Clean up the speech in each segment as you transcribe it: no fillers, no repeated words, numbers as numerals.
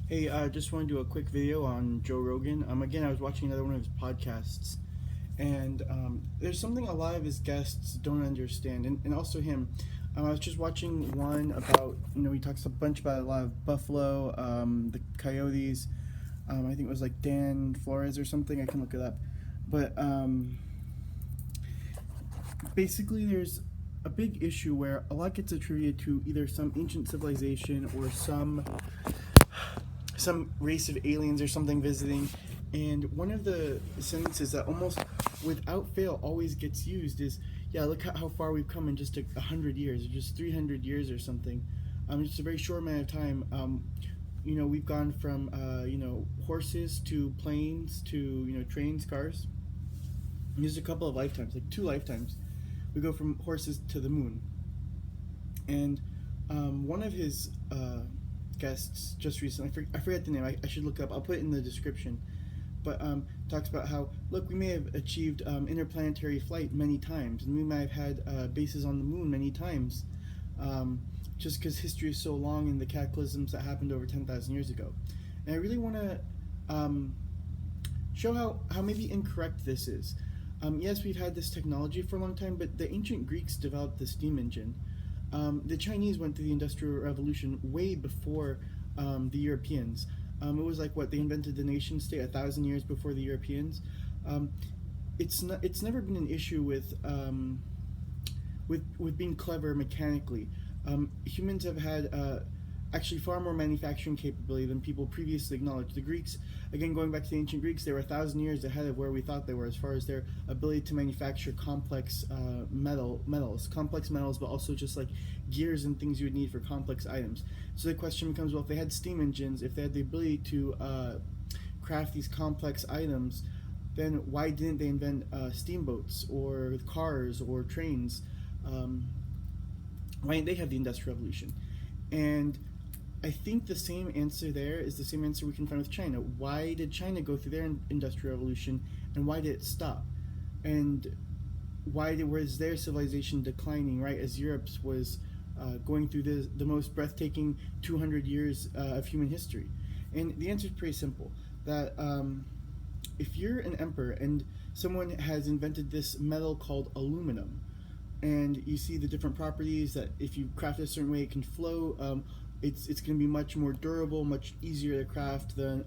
Hey, I just want to do a quick video on Joe Rogan. Again, I was watching another one of his podcasts, and there's something a lot of his guests don't understand, and also him. I was just watching one about, he talks a bunch about a lot of Buffalo, the Coyotes. I think it was like Dan Flores or something. I can look it up. But basically, there's a big issue where a lot gets attributed to either some ancient civilization or some race of aliens or something visiting. And one of the sentences that almost without fail always gets used is, yeah, look at how far we've come in just 100 years or just 300 years or something. Just a very short amount of time. We've gone from, horses to planes to, trains, cars. And just a couple of lifetimes, like 2 lifetimes. We go from horses to the moon. And one of his guests just recently, I forget the name, I should look up, I'll put it in the description, but talks about how, look, we may have achieved interplanetary flight many times, and we might have had bases on the moon many times, just because history is so long and the cataclysms that happened over 10,000 years ago. And I really want to show how maybe incorrect this is. Yes, we've had this technology for a long time, but the ancient Greeks developed the steam engine. The Chinese went through the Industrial Revolution way before the Europeans. It was like what they invented the nation state 1,000 years before the Europeans. It's never been an issue with being clever mechanically. Humans have had actually far more manufacturing capability than people previously acknowledged. The Greeks, again going back to the ancient Greeks, they were 1,000 years ahead of where we thought they were as far as their ability to manufacture complex complex metals, but also just like gears and things you would need for complex items. So the question becomes, well, if they had steam engines, if they had the ability to craft these complex items, then why didn't they invent steamboats or cars or trains? Why didn't they have the Industrial Revolution? And I think the same answer there is the same answer we can find with China. Why did China go through their industrial revolution, and why did it stop? And was their civilization declining right as Europe's was going through the most breathtaking 200 years of human history? And the answer is pretty simple. That if you're an emperor and someone has invented this metal called aluminum, and you see the different properties that if you craft it a certain way it can float, it's going to be much more durable, much easier to craft than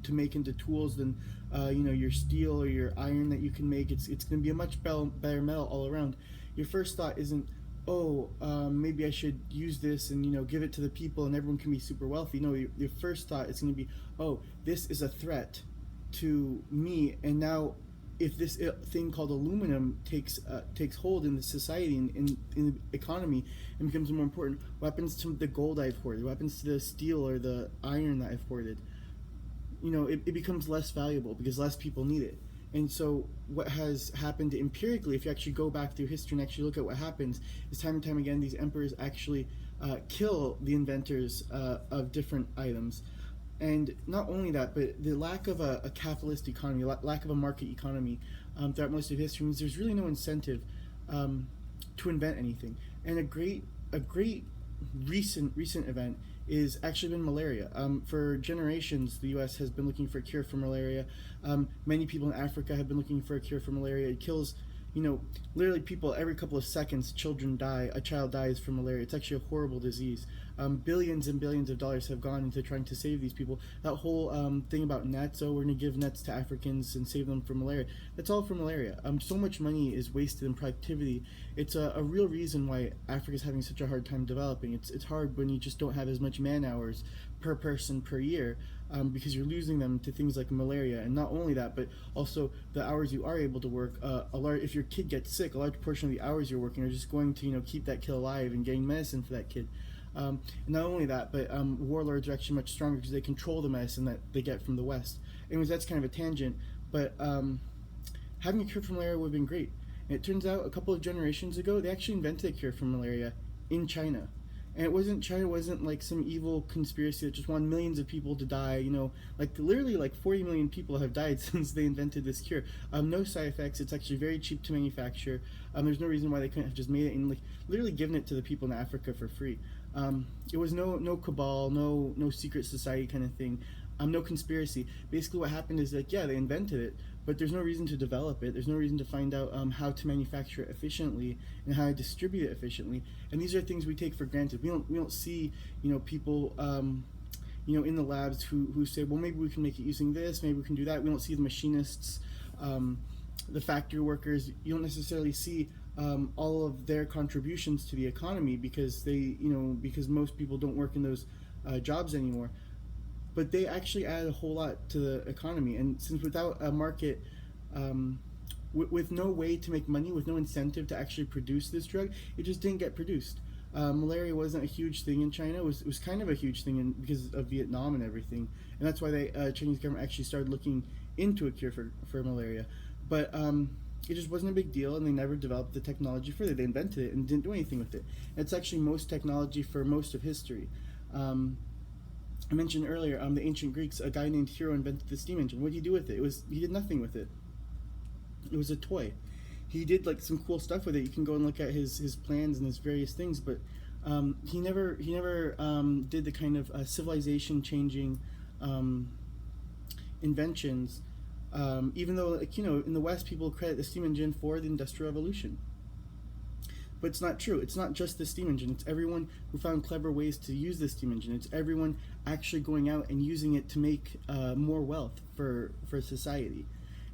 to make into tools than your steel or your iron that you can make. It's going to be a much better metal all around. Your first thought isn't, oh, maybe I should use this and give it to the people and everyone can be super wealthy. No, your first thought is going to be, oh, this is a threat to me, and now if this thing called aluminum takes hold in the society and in the economy and becomes more important, what happens to the gold I've hoarded? What happens to the steel or the iron that I've hoarded? It becomes less valuable because less people need it. And so what has happened empirically, if you actually go back through history and actually look at what happens, is time and time again these emperors actually kill the inventors of different items. And not only that, but the lack of a capitalist economy, lack of a market economy throughout most of history means there's really no incentive to invent anything. And a great recent event is actually been malaria. For generations, the U.S. has been looking for a cure for malaria. Many people in Africa have been looking for a cure for malaria. It kills, literally people every couple of seconds. Children die. A child dies from malaria. It's actually a horrible disease. Billions and billions of dollars have gone into trying to save these people. That whole thing about nets, oh, we're going to give nets to Africans and save them from malaria. That's all for malaria. So much money is wasted in productivity. It's a real reason why Africa is having such a hard time developing. It's hard when you just don't have as much man hours per person per year, because you're losing them to things like malaria. And not only that, but also the hours you are able to work. If your kid gets sick, a large portion of the hours you're working are just going to keep that kid alive and getting medicine for that kid. Not only that, but warlords are actually much stronger because they control the medicine that they get from the West. Anyways, that's kind of a tangent, but having a cure for malaria would have been great. And it turns out a couple of generations ago, they actually invented a cure for malaria in China. And China wasn't like some evil conspiracy that just wanted millions of people to die. Like literally like 40 million people have died since they invented this cure. No side effects. It's actually very cheap to manufacture. There's no reason why they couldn't have just made it and like literally given it to the people in Africa for free. It was no cabal, no secret society kind of thing, no conspiracy. Basically, what happened is like, yeah, they invented it, but there's no reason to develop it. There's no reason to find out how to manufacture it efficiently and how to distribute it efficiently. And these are things we take for granted. We don't see people in the labs who say, well, maybe we can make it using this, maybe we can do that. We don't see the machinists, the factory workers. You don't necessarily see all of their contributions to the economy because because most people don't work in those jobs anymore. But they actually add a whole lot to the economy. And since without a market, with no way to make money, with no incentive to actually produce this drug, it just didn't get produced. Malaria wasn't a huge thing in China. It was kind of a huge thing because of Vietnam and everything. And that's why the Chinese government actually started looking into a cure for malaria. But it just wasn't a big deal, and they never developed the technology further. They invented it and didn't do anything with it. And it's actually most technology for most of history. I mentioned earlier, the ancient Greeks, a guy named Hero invented the steam engine. What did he do with it? He did nothing with it. It was a toy. He did like some cool stuff with it. You can go and look at his plans and his various things, but he never did the kind of civilization changing inventions. Even though in the West people credit the steam engine for the Industrial Revolution. But it's not true. It's not just the steam engine. It's everyone who found clever ways to use the steam engine. It's everyone actually going out and using it to make more wealth for society.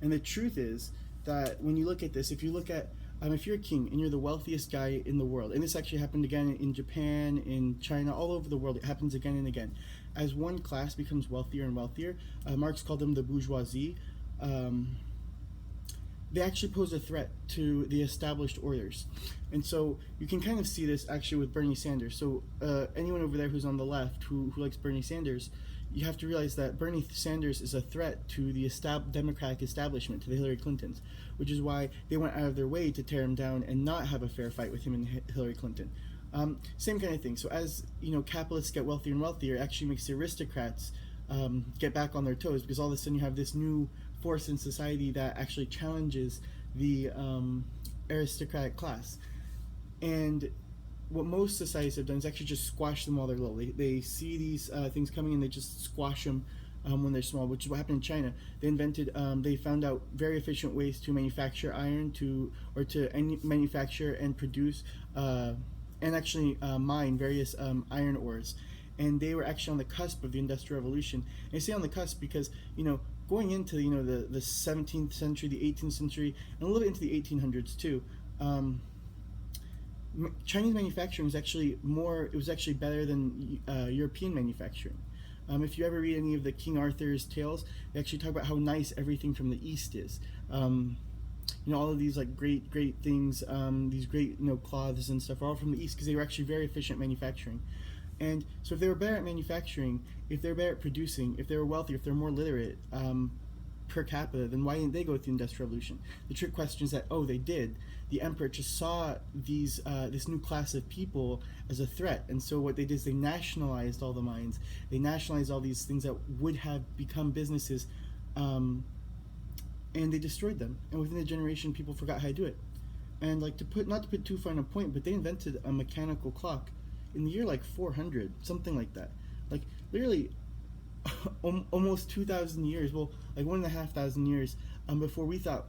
And the truth is that when you look at this, if you look at, if you're a king and you're the wealthiest guy in the world, and this actually happened again in Japan, in China, all over the world, it happens again and again. As one class becomes wealthier and wealthier, Marx called them the bourgeoisie, they actually pose a threat to the established orders. And so you can kind of see this actually with Bernie Sanders. So anyone over there who's on the left who likes Bernie Sanders, you have to realize that Bernie Sanders is a threat to the Democratic establishment, to the Hillary Clintons, which is why they went out of their way to tear him down and not have a fair fight with him and Hillary Clinton. Same kind of thing. So as capitalists get wealthier and wealthier, it actually makes the aristocrats get back on their toes, because all of a sudden you have this new force in society that actually challenges the aristocratic class. And what most societies have done is actually just squash them while they're little. They see these things coming and they just squash them when they're small, which is what happened in China. They found out very efficient ways to manufacture iron, to manufacture and produce and actually mine various iron ores. And they were actually on the cusp of the Industrial Revolution. And I say on the cusp because, going into the 17th century, the 18th century, and a little bit into the 1800s too, Chinese manufacturing was actually better than European manufacturing. If you ever read any of the King Arthur's tales, they actually talk about how nice everything from the East is. All of these like great things, these great cloths and stuff are all from the East because they were actually very efficient manufacturing. And so if they were better at manufacturing, if they were better at producing, if they were wealthier, if they're more literate per capita, then why didn't they go with the Industrial Revolution? The trick question is that, they did. The emperor just saw this new class of people as a threat, and so what they did is they nationalized all the mines. They nationalized all these things that would have become businesses, and they destroyed them. And within a generation, people forgot how to do it. And not to put too fine a point, but they invented a mechanical clock in the year 400, something like that. Literally almost 2,000 years, 1,500 years before we thought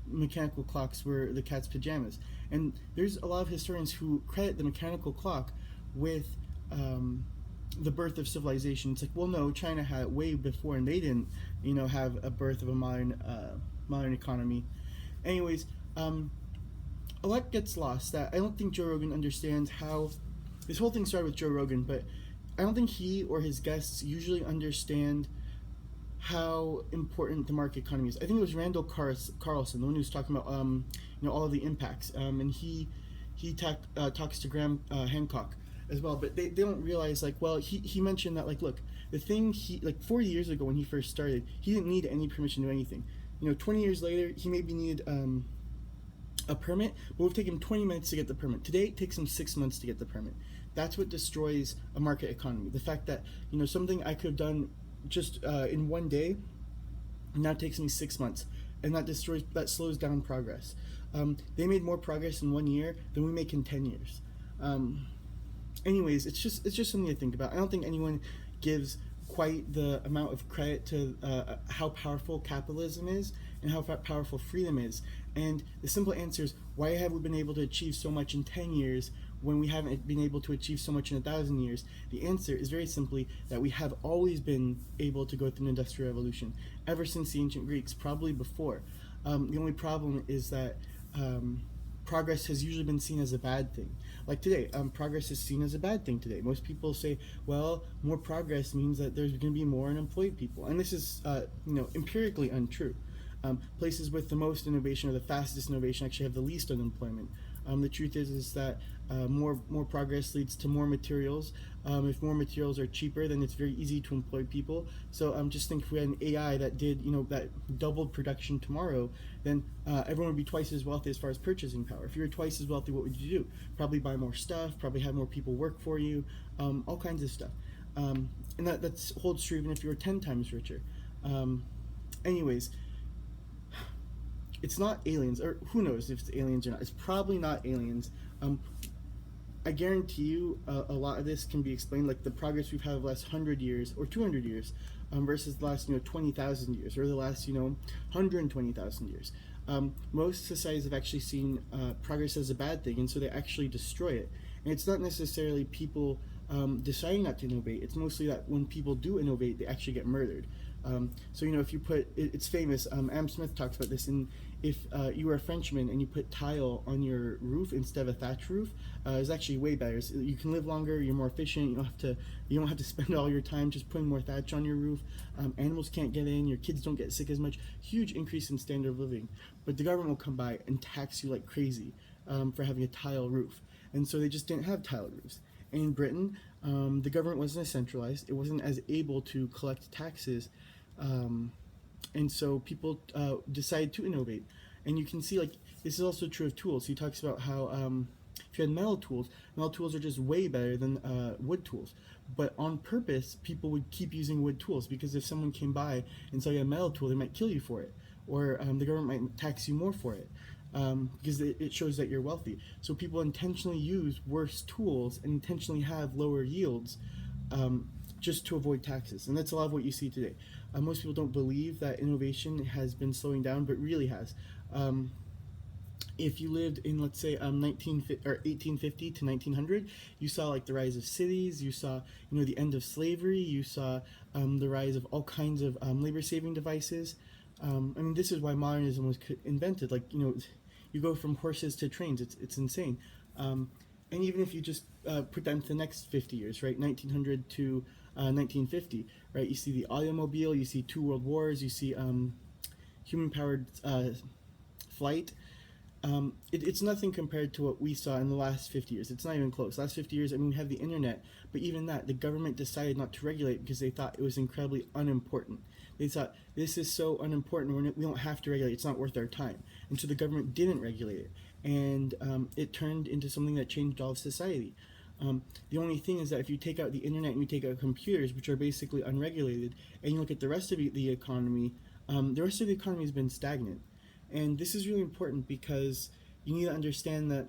mechanical clocks were the cat's pajamas. And there's a lot of historians who credit the mechanical clock with the birth of civilization. It's no, China had it way before, and they didn't, have a birth of a modern economy. Anyways, a lot gets lost. That I don't think Joe Rogan understands how this whole thing started with Joe Rogan, but I don't think he or his guests usually understand how important the market economy is. I think it was Randall Carlson, the one who was talking about all of the impacts, and he talks to Graham Hancock as well. But they don't realize he mentioned that look, the thing 40 years ago when he first started, he didn't need any permission to do anything. 20 years later, he maybe needed a permit, but it would take him 20 minutes to get the permit. Today, it takes him 6 months to get the permit. That's what destroys a market economy. The fact that something I could have done just in one day now takes me 6 months, and that slows down progress. They made more progress in 1 year than we make in 10 years. Anyways, it's just something to think about. I don't think anyone gives quite the amount of credit to how powerful capitalism is and how powerful freedom is. And the simple answer is, why have we been able to achieve so much in 10 years when we haven't been able to achieve so much in 1,000 years? The answer is very simply that we have always been able to go through an industrial revolution ever since the ancient Greeks, probably before. The only problem is that progress has usually been seen as a bad thing. Like today, progress is seen as a bad thing today. Most people say, well, more progress means that there's going to be more unemployed people. And this is, empirically untrue. Places with the most innovation or the fastest innovation actually have the least unemployment. The truth is that more progress leads to more materials. If more materials are cheaper, then it's very easy to employ people. So just think, if we had an AI that did that doubled production tomorrow, then everyone would be twice as wealthy as far as purchasing power. If you were twice as wealthy, what would you do? Probably buy more stuff. Probably have more people work for you. All kinds of stuff. And that holds true even if you were 10 times richer. Anyways, it's not aliens, or who knows if it's aliens or not. It's probably not aliens. I guarantee you a lot of this can be explained, like the progress we've had the last 100 years or 200 years versus the last 20,000 years or the last 120,000 years. Most societies have actually seen progress as a bad thing, and so they actually destroy it. And it's not necessarily people deciding not to innovate. It's mostly that when people do innovate, they actually get murdered. So if you put, it's famous, Adam Smith talks about this, and if you were a Frenchman and you put tile on your roof instead of a thatch roof, it's actually way better. So you can live longer, you're more efficient, you don't have to spend all your time just putting more thatch on your roof. Animals can't get in, your kids don't get sick as much. Huge increase in standard of living. But the government will come by and tax you like crazy for having a tile roof. And so they just didn't have tile roofs. And in Britain, the government wasn't as centralized, it wasn't as able to collect taxes. And so people decided to innovate. And you can see, this is also true of tools. He talks about how if you had metal tools are just way better than wood tools. But on purpose, people would keep using wood tools, because if someone came by and saw you had a metal tool, they might kill you for it. Or the government might tax you more for it. Because it shows that you're wealthy. So people intentionally use worse tools and intentionally have lower yields just to avoid taxes. And that's a lot of what you see today. Most people don't believe that innovation has been slowing down, but really has. If you lived in, let's say, 1850 to 1900, you saw the rise of cities, you saw the end of slavery, you saw the rise of all kinds of labor-saving devices. This is why modernism was invented. You go from horses to trains. It's insane. And even if you just put that into the next 50 years, right, 1900 to 1950, right, you see the automobile, you see 2 world wars, you see human-powered flight. It's nothing compared to what we saw in the last 50 years. It's not even close. Last 50 years, we have the internet, but even that, the government decided not to regulate because they thought it was incredibly unimportant. They thought, this is so unimportant, we don't have to regulate, it's not worth our time. And so the government didn't regulate it, and it turned into something that changed all of society. The only thing is that if you take out the internet and you take out computers, which are basically unregulated, and you look at the rest of the economy, has been stagnant. And this is really important, because you need to understand that,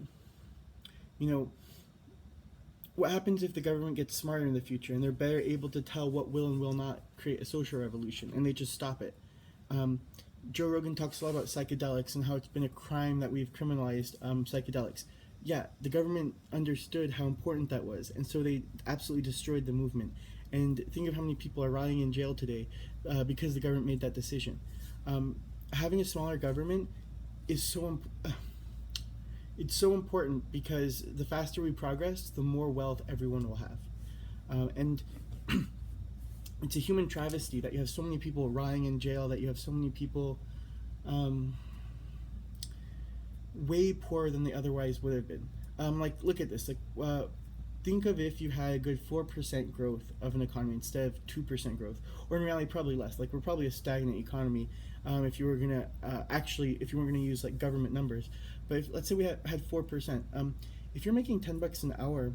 what happens if the government gets smarter in the future and they're better able to tell what will and will not create a social revolution, and they just stop it. Joe Rogan talks a lot about psychedelics and how it's been a crime that we've criminalized psychedelics. Yeah, the government understood how important that was, and so they absolutely destroyed the movement. And think of how many people are rotting in jail today because the government made that decision. Having a smaller government is it's so important, because the faster we progress, the more wealth everyone will have. And it's a human travesty that you have so many people rotting in jail, that you have so many people way poorer than they otherwise would have been. Look at this. Think of if you had a good 4% growth of an economy instead of 2% growth, or in reality probably less. We're probably a stagnant economy if you were gonna if you weren't gonna use government numbers. But let's say we had 4%. If you're making $10 an hour,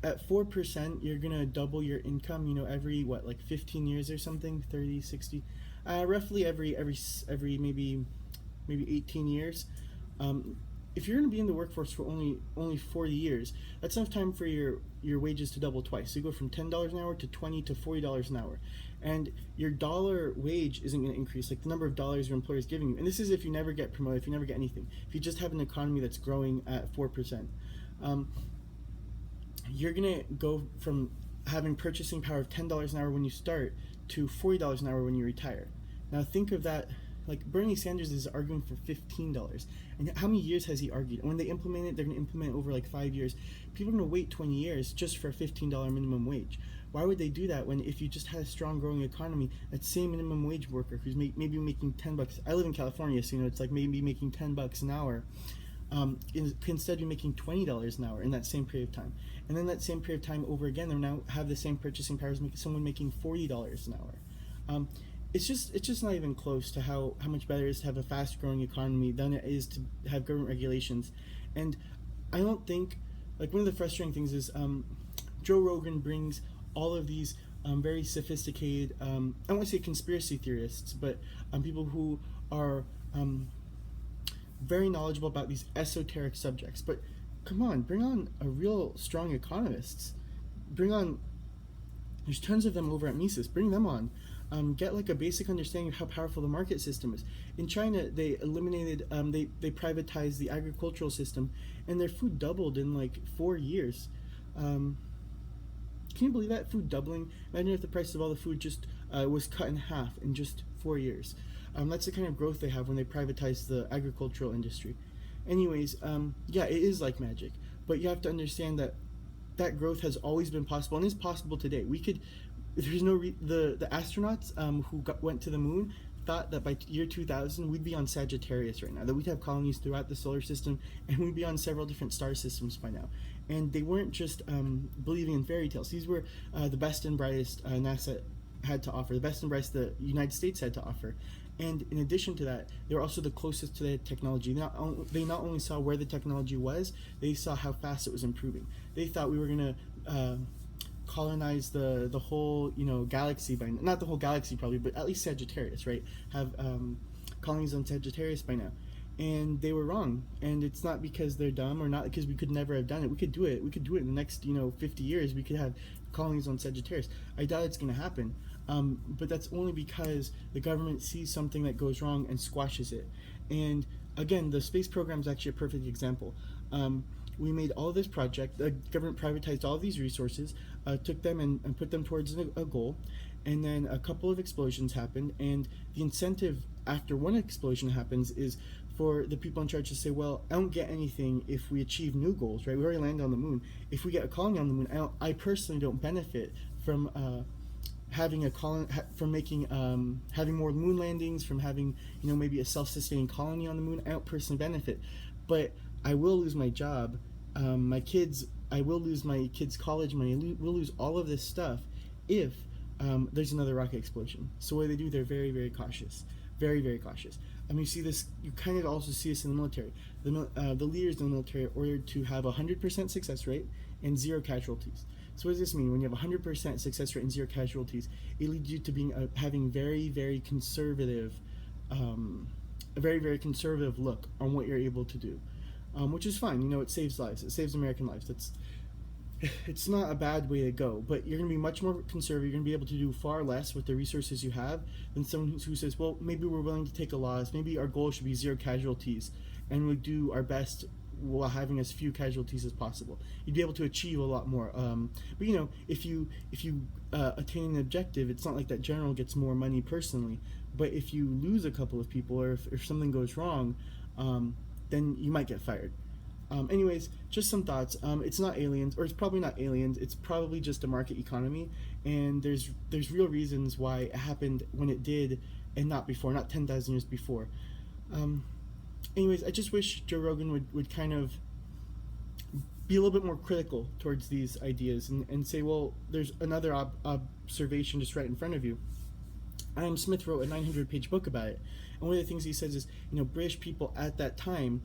at 4%, you're gonna double your income. Every 15 years or something, 30, 60, roughly every maybe 18 years. if you're going to be in the workforce for only 40 years, that's enough time for your wages to double twice. So you go from $10 an hour to $20 to $40 an hour, and your dollar wage isn't going to increase, like the number of dollars your employer is giving you. And this is if you never get promoted, if you never get anything, if you just have an economy that's growing at 4%. You're going to go from having purchasing power of $10 an hour when you start to $40 an hour when you retire. Now think of that. Like Bernie Sanders is arguing for $15, and how many years has he argued? And when they implement it, they're going to implement it over like 5 years. People are going to wait 20 years just for a $15 minimum wage. Why would they do that when if you just had a strong growing economy, that same minimum wage worker who's maybe making $10? I live in California, so it's like maybe making $10 an hour. Can instead be making $20 an hour in that same period of time, and then that same period of time over again, they now have the same purchasing power as someone making $40 an hour. It's just not even close to how much better it is to have a fast growing economy than it is to have government regulations. And I don't think, like, one of the frustrating things is Joe Rogan brings all of these very sophisticated, I don't want to say conspiracy theorists, but people who are very knowledgeable about these esoteric subjects. But come on, bring on a real strong economists. There's tons of them over at Mises. Bring them on. Get like a basic understanding of how powerful the market system is. In China, they eliminated, they privatized the agricultural system, and their food doubled in like 4 years. Can you believe that? Food doubling? Imagine if the price of all the food just was cut in half in just 4 years. That's the kind of growth they have when they privatize the agricultural industry. Anyways, yeah, it is like magic, but you have to understand that that growth has always been possible and is possible today. There's no the astronauts who went to the moon thought that by year 2000 we'd be on Sagittarius right now, that we'd have colonies throughout the solar system, and we'd be on several different star systems by now. And they weren't just believing in fairy tales. These were the best and brightest NASA had to offer, the best and brightest the United States had to offer. And in addition to that, they were also the closest to the technology. They not only saw where the technology was, they saw how fast it was improving. They thought we were going to colonize the whole galaxy by not the whole galaxy probably, but at least Sagittarius, right? Have colonies on Sagittarius by now. And they were wrong. And it's not because they're dumb, or not because we could never have done it. We could do it. We could do it in the next 50 years. We could have colonies on Sagittarius. I doubt it's going to happen. But that's only because the government sees something that goes wrong and squashes it. And again, the space program is actually a perfect example. We made all this project, the government privatized all these resources, took them and put them towards a goal, and then a couple of explosions happened, and the incentive after one explosion happens is for the people in charge to say, well, I don't get anything if we achieve new goals, right? We already landed on the moon. If we get a colony on the moon, I personally don't benefit from having a colony, from making having more moon landings, from having maybe a self-sustaining colony on the moon. I don't personally benefit, but I will lose my job, my kids. I will lose my kids' college money. We'll lose all of this stuff if there's another rocket explosion. So what do? They're very, very cautious, very, very cautious. You see this. You kind of also see this in the military. The leaders in the military are ordered to have 100% success rate and 0 casualties. So what does this mean? When you have 100% success rate and 0 casualties, it leads you to having very, very conservative, a very, very conservative look on what you're able to do, which is fine. It saves lives. It saves American lives. It's not a bad way to go, but you're going to be much more conservative. You're going to be able to do far less with the resources you have than someone who says, well, maybe we're willing to take a loss. Maybe our goal should be 0 casualties, and we'll do our best while having as few casualties as possible. You'd be able to achieve a lot more. But if you attain an objective, it's not like that general gets more money personally. But if you lose a couple of people, or if something goes wrong, then you might get fired. Anyways, just some thoughts. It's not aliens, or it's probably not aliens. It's probably just a market economy, and there's real reasons why it happened when it did, and not before, not 10,000 years before. Anyways, I just wish Joe Rogan would kind of be a little bit more critical towards these ideas and say, well, there's another observation just right in front of you. Adam Smith wrote a 900-page book about it, and one of the things he says is, British people at that time,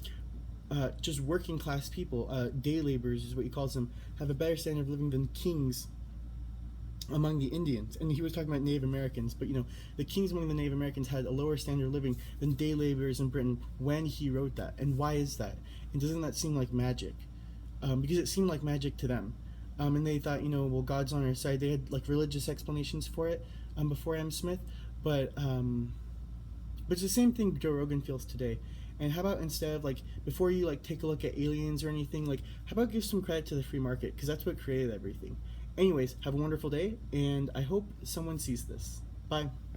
just working class people, day laborers is what he calls them, have a better standard of living than kings among the Indians, and he was talking about Native Americans. But the kings among the Native Americans had a lower standard of living than day laborers in Britain when he wrote that. And why is that? And doesn't that seem like magic? Because it seemed like magic to them, and they thought, well, God's on our side. They had like religious explanations for it before Adam Smith, but it's the same thing Joe Rogan feels today. And how about instead of like before you like take a look at aliens or anything, like how about give some credit to the free market, because that's what created everything. Anyways, have a wonderful day, and I hope someone sees this. Bye.